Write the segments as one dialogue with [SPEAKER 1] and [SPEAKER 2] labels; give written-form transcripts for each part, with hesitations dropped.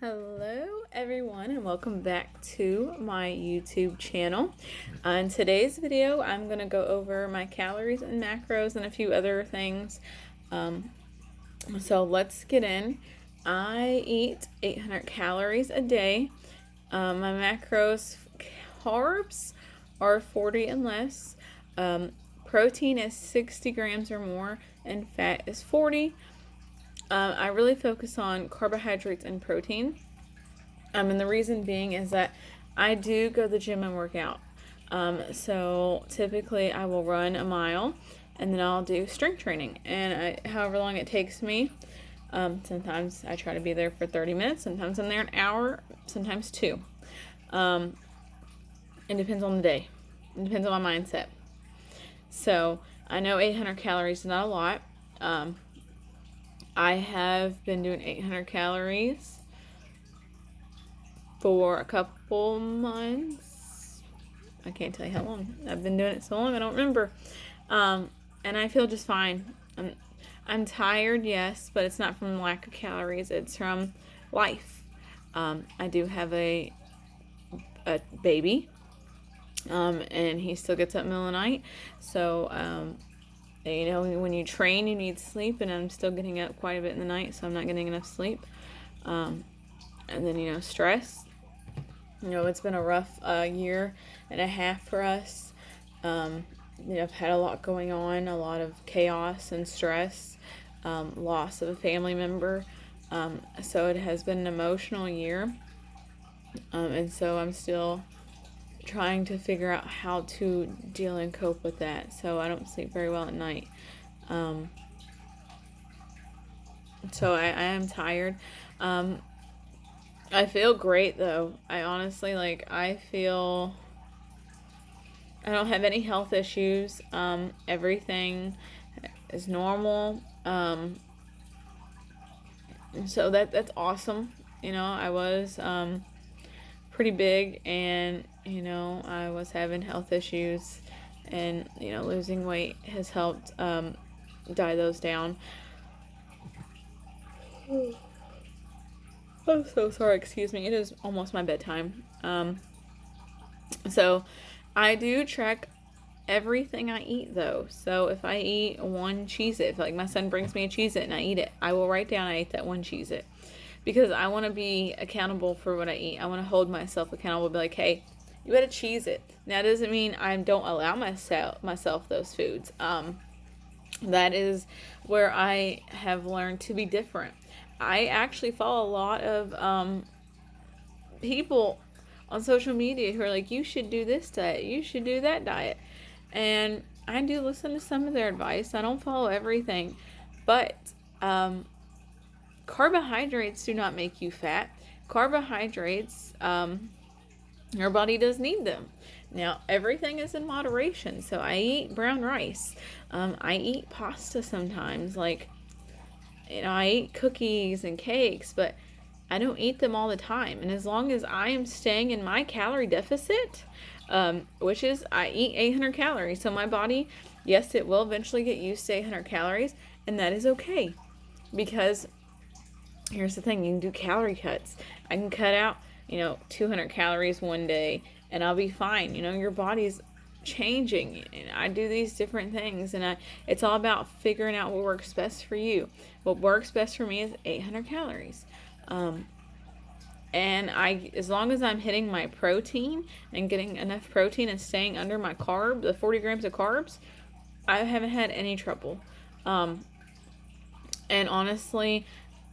[SPEAKER 1] Hello everyone and welcome back to my YouTube channel. In today's video I'm going to go over my calories and macros and a few other things. So let's get in. I eat 800 calories a day. My macros, carbs are 40 and less. Protein is 60 grams or more and fat is 40. I really focus on carbohydrates and protein. And the reason being is that I do go to the gym and work out. So typically I will run a mile and then I'll do strength training. And however long it takes me, sometimes I try to be there for 30 minutes. Sometimes I'm there an hour, sometimes 2. It depends on the day. It depends on my mindset. So I know 800 calories is not a lot. I have been doing 800 calories for a couple months. I can't tell you how long. I've been doing it so long I don't remember. And I feel just fine. I'm tired, yes, but it's not from lack of calories. It's from life. I do have a baby, and he still gets up in the middle of the night. So, when you train, you need sleep, and I'm still getting up quite a bit in the night, so I'm not getting enough sleep. And then, stress. It's been a rough year and a half for us. I've had a lot going on, a lot of chaos and stress, loss of a family member. So it has been an emotional year. And so I'm still trying to figure out how to deal and cope with that, so I don't sleep very well at night. So I am tired. I feel great though. I honestly, I feel I don't have any health issues. Everything is normal. So that's awesome. I was pretty big, and I was having health issues, and losing weight has helped die those down. I'm so sorry, excuse me. It is almost my bedtime. So I do track everything I eat though. So if I eat one Cheez-It, if my son brings me a Cheez-It and I eat it, I will write down I ate that one Cheez-It. Because I want to be accountable for what I eat. I want to hold myself accountable. Be like, hey, you had a Cheez-It. Now, that doesn't mean I don't allow myself those foods. That is where I have learned to be different. I actually follow a lot of people on social media who are like, you should do this diet. You should do that diet. And I do listen to some of their advice. I don't follow everything. But carbohydrates do not make you fat. Carbohydrates, your body does need them. Now, everything is in moderation. So I eat brown rice. I eat pasta sometimes. I eat cookies and cakes, but I don't eat them all the time. And as long as I am staying in my calorie deficit, which is I eat 800 calories. So my body, yes, it will eventually get used to 800 calories, and that is okay. Because here's the thing, you can do calorie cuts. I can cut out, 200 calories one day and I'll be fine. Your body's changing, and I do these different things, and it's all about figuring out what works best for you. What works best for me is 800 calories. And as long as I'm hitting my protein and getting enough protein and staying under my the 40 grams of carbs, I haven't had any trouble. And honestly,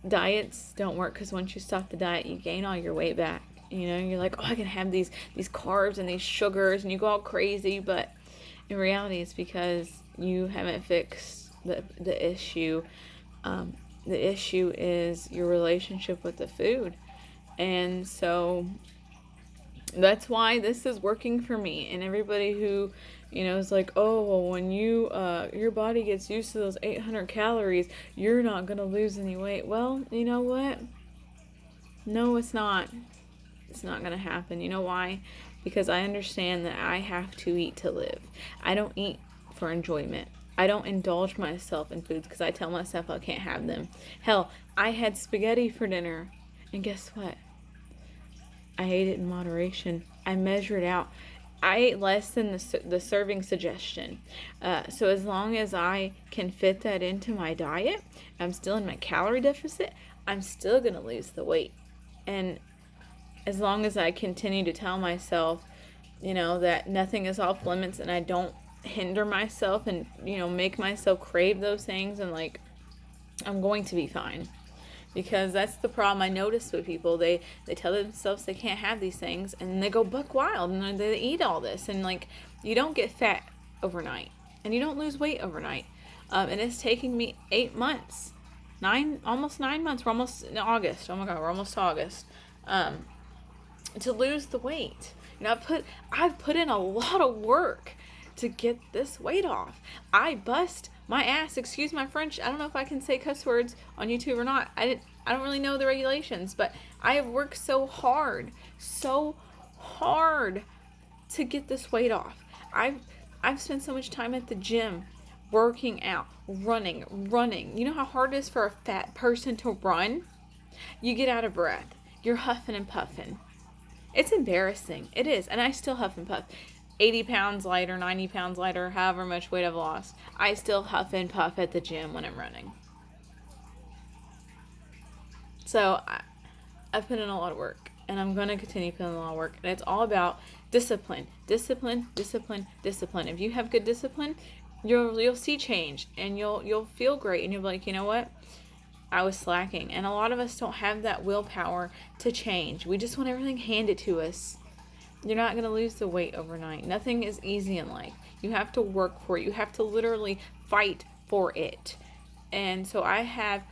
[SPEAKER 1] diets don't work, because once you stop the diet, you gain all your weight back. You're like, oh, I can have these carbs and these sugars, and you go all crazy. But in reality, it's because you haven't fixed the issue. The issue is your relationship with the food. And so that's why this is working for me. And everybody who, is like, oh, well, when your body gets used to those 800 calories, you're not going to lose any weight. Well, you know what? No, it's not. It's not going to happen. You know why? Because I understand that I have to eat to live. I don't eat for enjoyment. I don't indulge myself in foods because I tell myself I can't have them. Hell, I had spaghetti for dinner And guess what? I ate it in moderation. I measured out. I ate less than the serving suggestion. So as long as I can fit that into my diet, I'm still in my calorie deficit, I'm still going to lose the weight. And as long as I continue to tell myself, that nothing is off limits and I don't hinder myself and, make myself crave those things, and like, I'm going to be fine. Because that's the problem I notice with people. They tell themselves they can't have these things, and they go buck wild and they eat all this. And like, you don't get fat overnight, and you don't lose weight overnight. And it's taking me 8 months, almost 9 months. We're almost in August. Oh my God, we're almost to August. To lose the weight. I've put in a lot of work to get this weight off. I bust my ass, excuse my French. I don't know if I can say cuss words on YouTube or not. I don't really know the regulations, but I have worked so hard to get this weight off. I've spent so much time at the gym, working out, running. You know how hard it is for a fat person to run? You get out of breath. You're huffing and puffing. It's embarrassing. It is. And I still huff and puff. 80 pounds lighter, 90 pounds lighter, however much weight I've lost, I still huff and puff at the gym when I'm running. So I've put in a lot of work, and I'm going to continue putting in a lot of work. And it's all about discipline. Discipline. If you have good discipline, you'll see change, and you'll feel great, and you'll be like, you know what? I was slacking. And a lot of us don't have that willpower to change. We just want everything handed to us. You're not going to lose the weight overnight. Nothing is easy in life. You have to work for it. You have to literally fight for it. And so I have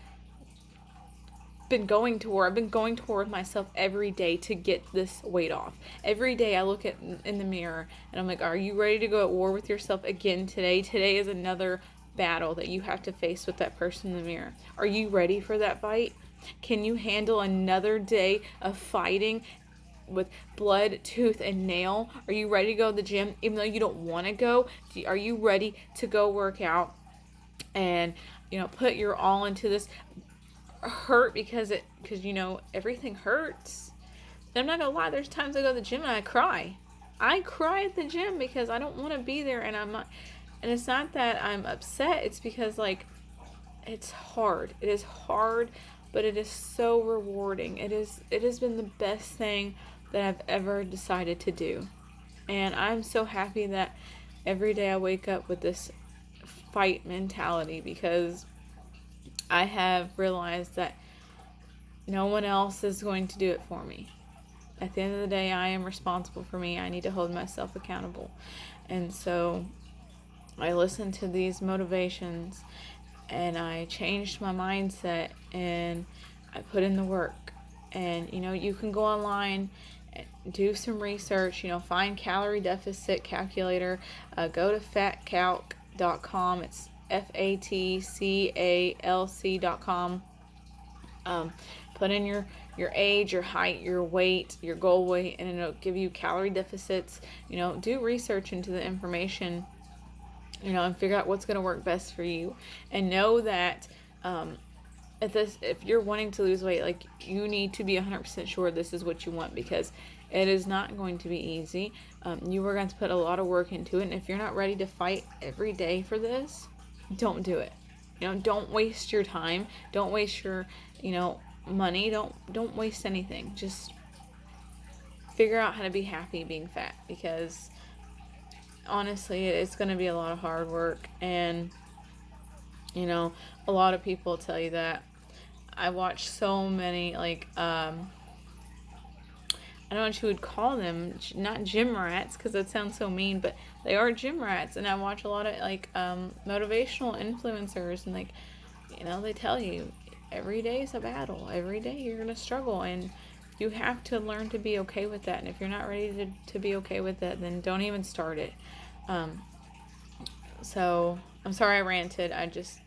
[SPEAKER 1] been going to war. I've been going to war with myself every day to get this weight off. Every day I look in the mirror and I'm like, are you ready to go at war with yourself again today? Today is another battle that you have to face with that person in the mirror. Are you ready for that fight? Can you handle another day of fighting with blood, tooth, and nail? Are you ready to go to the gym even though you don't want to go? Are you ready to go work out and put your all into this hurt because everything hurts? And I'm not gonna lie, there's times I go to the gym and I cry at the gym because I don't want to be there, and I'm not, and it's not that I'm upset, it's because like, it's hard. It is hard, but it is so rewarding. It has been the best thing that I've ever decided to do. And I'm so happy that every day I wake up with this fight mentality, because I have realized that no one else is going to do it for me. At the end of the day, I am responsible for me. I need to hold myself accountable. And so I listened to these motivations, and I changed my mindset, and I put in the work. And you can go online, do some research, find calorie deficit calculator, go to fatcalc.com. It's fatcalc.com. Put in your age, your height, your weight, your goal weight, and it'll give you calorie deficits. Do research into the information, and figure out what's going to work best for you. And know that if you're wanting to lose weight, like, you need to be 100% sure this is what you want, because it is not going to be easy. You are going to put a lot of work into it, and if you're not ready to fight every day for this, don't do it. Don't waste your time. Don't waste your, money. Don't waste anything. Just figure out how to be happy being fat, because honestly, it's going to be a lot of hard work. And a lot of people tell you that. I watch so many, like, I don't know what you would call them, not gym rats, because that sounds so mean, but they are gym rats. And I watch a lot of, like, motivational influencers, and, like, they tell you every day is a battle. Every day you're going to struggle, and you have to learn to be okay with that. And if you're not ready to be okay with that, then don't even start it. So I'm sorry I ranted. I just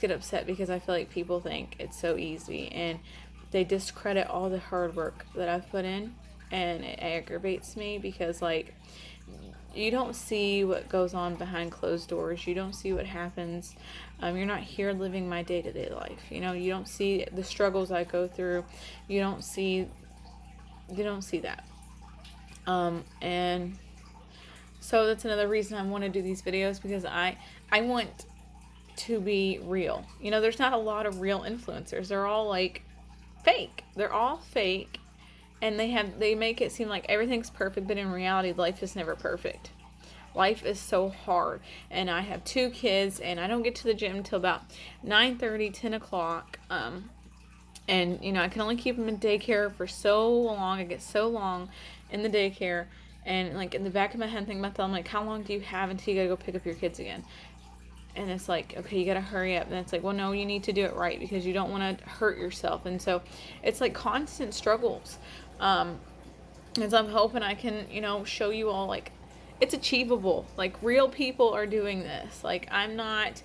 [SPEAKER 1] get upset because I feel like people think it's so easy, and they discredit all the hard work that I've put in, and it aggravates me because, like, you don't see what goes on behind closed doors. You don't see what happens. You're not here living my day-to-day life. You know, you don't see the struggles I go through. You don't see that. And so that's another reason I want to do these videos, because I want to be real. You know, there's not a lot of real influencers. They're all like fake. They're all fake, and they make it seem like everything's perfect, but in reality, life is never perfect. Life is so hard, and I have 2 kids, and I don't get to the gym until about 9:30, 10 o'clock. And you know, I can only keep them in daycare for so long. I get so long in the daycare, and like in the back of my head, thinking about that, I'm like, how long do you have until you gotta go pick up your kids again? And it's like, okay, you gotta hurry up. And it's like, well, no, you need to do it right, because you don't want to hurt yourself. And so it's like constant struggles. And so I'm hoping I can, you know, show you all like it's achievable. Like real people are doing this. Like I'm not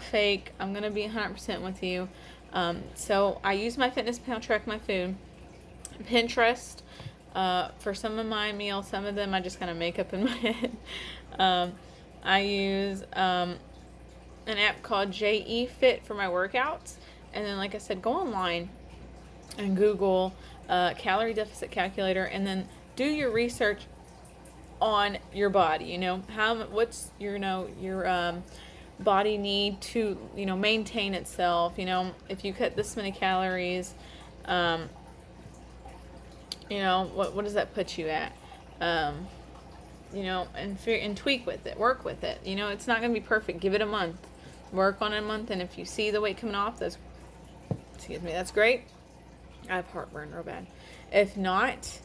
[SPEAKER 1] fake. I'm gonna be 100% with you. So I use MyFitnessPal to track my food. Pinterest for some of my meals. Some of them I just kind of make up in my head. I use an app called JE Fit for my workouts. And then, like I said, go online and Google calorie deficit calculator, and then do your research on your body. You know, what's your body need to, you know, maintain itself. You know, if you cut this many calories, you know, what does that put you at? You know, and tweak with it, work with it. You know, it's not going to be perfect. Give it a month. Work on it a month, and if you see the weight coming off, that's great. I have heartburn real bad. If not,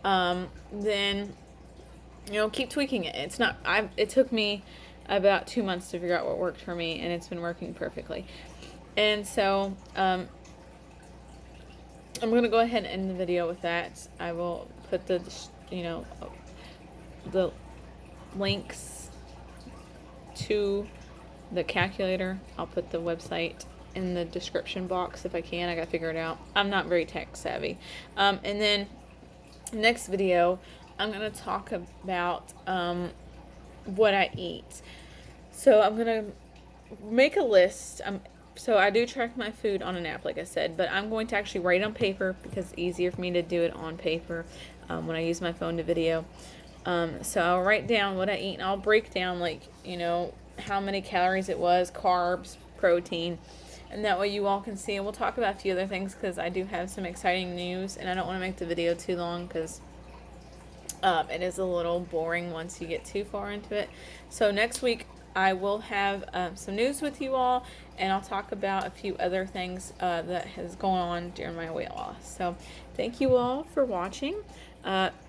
[SPEAKER 1] then, you know, keep tweaking it. It took me about 2 months to figure out what worked for me, and it's been working perfectly. And so, I'm going to go ahead and end the video with that. I will put the links to the calculator. I'll put the website in the description box if I can. I got to figure it out. I'm not very tech savvy. And then next video, I'm going to talk about what I eat. So I'm going to make a list. So I do track my food on an app, like I said, but I'm going to actually write on paper, because it's easier for me to do it on paper when I use my phone to video. So I'll write down what I eat, and I'll break down, like, you know, how many calories it was, carbs, protein, and that way you all can see. And we'll talk about a few other things, because I do have some exciting news, and I don't want to make the video too long, because it is a little boring once you get too far into it. So next week I will have some news with you all, and I'll talk about a few other things that has gone on during my weight loss. So thank you all for watching.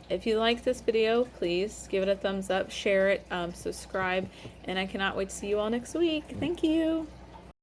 [SPEAKER 1] If you like this video, please give it a thumbs up, share it, subscribe, and I cannot wait to see you all next week. Thank you.